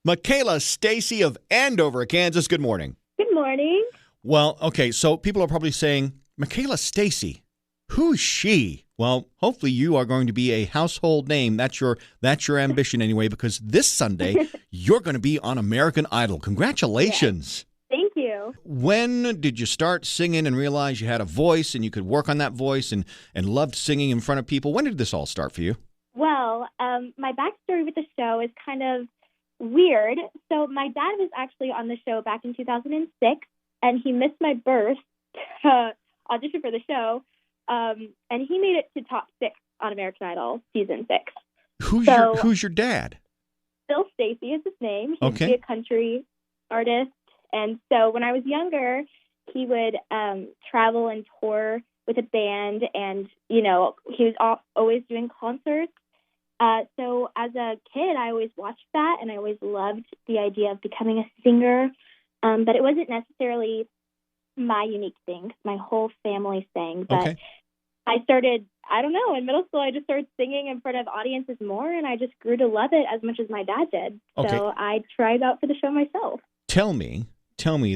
McKayla, Stacey of Andover, Kansas. Good morning. Good morning. Well, okay, so people are probably saying, McKayla, Stacey, who's she? Well, hopefully you are going to be a household name. That's your ambition anyway, because this Sunday you're going to be on American Idol. Congratulations. Yes. Thank you. When did you start singing and realize you had a voice and you could work on that voice and loved singing in front of people? When did this all start for you? Well, my backstory with the show is kind of weird. So my dad was actually on the show back in 2006, and he missed my birth to audition for the show, and he made it to top 6 on American Idol season 6. Who's your dad? Bill Stacey is his name. He's Okay. a country artist, and so when I was younger, he would travel and tour with a band, and he was always doing concerts. So as a kid, I always watched that, and I always loved the idea of becoming a singer. But it wasn't necessarily my unique thing, 'cause my whole family sang. But Okay. I started, I don't know, in middle school, I just started singing in front of audiences more, and I just grew to love it as much as my dad did. Okay. So I tried out for the show myself. Tell me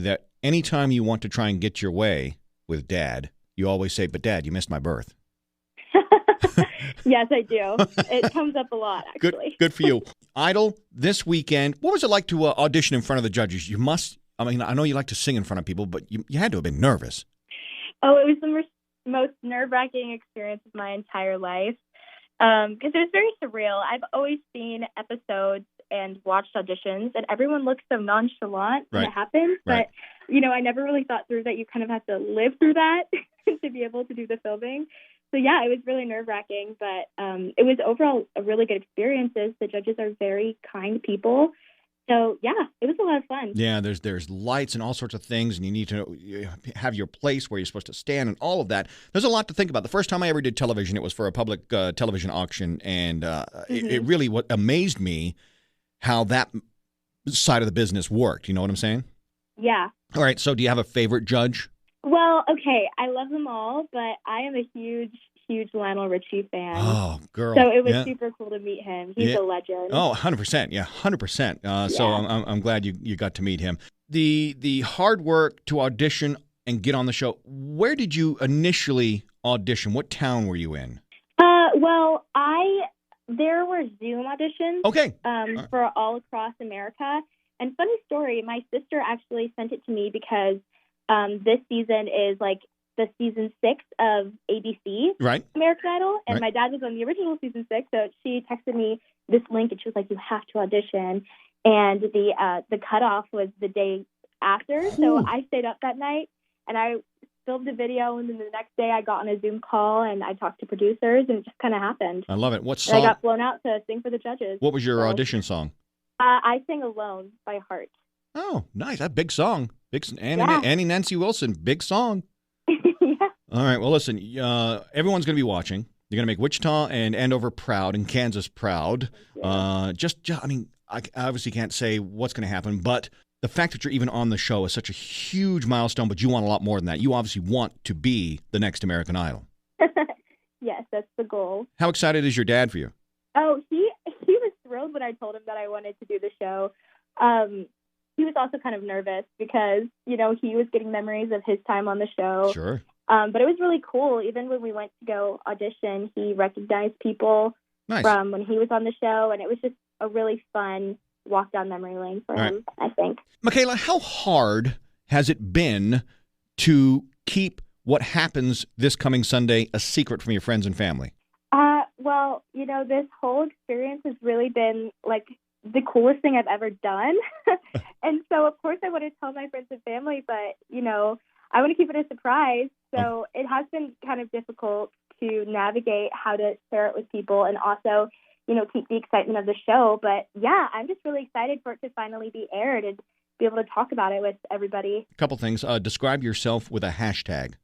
that anytime you want to try and get your way with Dad, you always say, but Dad, you missed my birth. Yes, I do. It comes up a lot, actually. Good for you. Idol this weekend. What was it like to audition in front of the judges? I know you like to sing in front of people, but you had to have been nervous. Oh, it was the most nerve-wracking experience of my entire life because it was very surreal. I've always seen episodes and watched auditions, and everyone looks so nonchalant when Right. it happens. Right. But, I never really thought through that you kind of have to live through that to be able to do the filming. So, yeah, it was really nerve-wracking, but it was overall a really good experience. The judges are very kind people. So, yeah, it was a lot of fun. Yeah, there's lights and all sorts of things, and you need to have your place where you're supposed to stand and all of that. There's a lot to think about. The first time I ever did television, it was for a public television auction, and it really what amazed me how that side of the business worked. You know what I'm saying? Yeah. All right, so do you have a favorite judge? Well, okay, I love them all, but I am a huge Lionel Richie fan. Oh, girl. So it was Yeah. super cool to meet him. He's Yeah. a legend. Oh, 100%. Yeah, 100%. So Yeah. I'm glad you got to meet him. The hard work to audition and get on the show, where did you initially audition? What town were you in? Well, there were Zoom auditions Okay. for all across America. And funny story, my sister actually sent it to me because this season is like the season 6 of ABC Right. American Idol, and Right. my dad was on the original season 6, so she texted me this link, and she was like, "You have to audition." And the cutoff was the day after, so I stayed up that night, and I filmed a video, and then the next day I got on a Zoom call, and I talked to producers, and it just kind of happened. I love it. What And I song? got flown out to sing for the judges. What was your So, audition song? I sang Alone by Heart. Oh, nice. That big song. Annie, Yeah. Annie Nancy Wilson, big song. Yeah. All right. Well, listen, everyone's going to be watching. You're going to make Wichita and Andover proud and Kansas proud. I obviously can't say what's going to happen, but the fact that you're even on the show is such a huge milestone, but you want a lot more than that. You obviously want to be the next American Idol. Yes, that's the goal. How excited is your dad for you? Oh, he was thrilled when I told him that I wanted to do the show. He was also kind of nervous because, he was getting memories of his time on the show. Sure. But it was really cool. Even when we went to go audition, he recognized people Nice. from when he was on the show, and it was just a really fun walk down memory lane for him, I think. McKayla, how hard has it been to keep what happens this coming Sunday a secret from your friends and family? Well, this whole experience has really been like the coolest thing I've ever done. And so, of course, I want to tell my friends and family, but, I want to keep it a surprise. So it has been kind of difficult to navigate how to share it with people and also, keep the excitement of the show. But, yeah, I'm just really excited for it to finally be aired and be able to talk about it with everybody. A couple things. Describe yourself with a hashtag.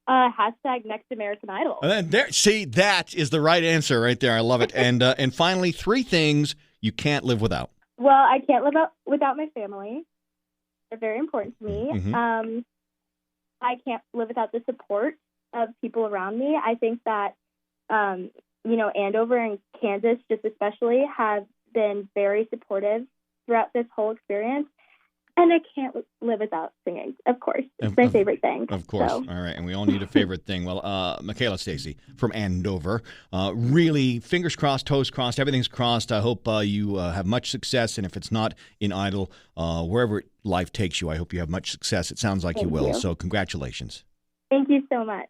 Hashtag Next American Idol. See, that is the right answer right there. I love it. And finally, 3 things you can't live without. Well, I can't live without my family. They're very important to me. Mm-hmm. I can't live without the support of people around me. I think that, Andover and Kansas just especially have been very supportive throughout this whole experience. And I can't live without singing, of course. It's my favorite thing. Of course. So. All right. And we all need a favorite thing. Well, McKayla, Stacey from Andover, really fingers crossed, toes crossed, everything's crossed. I hope you have much success. And if it's not in Idol, wherever life takes you, I hope you have much success. It sounds like you will. So congratulations. Thank you so much.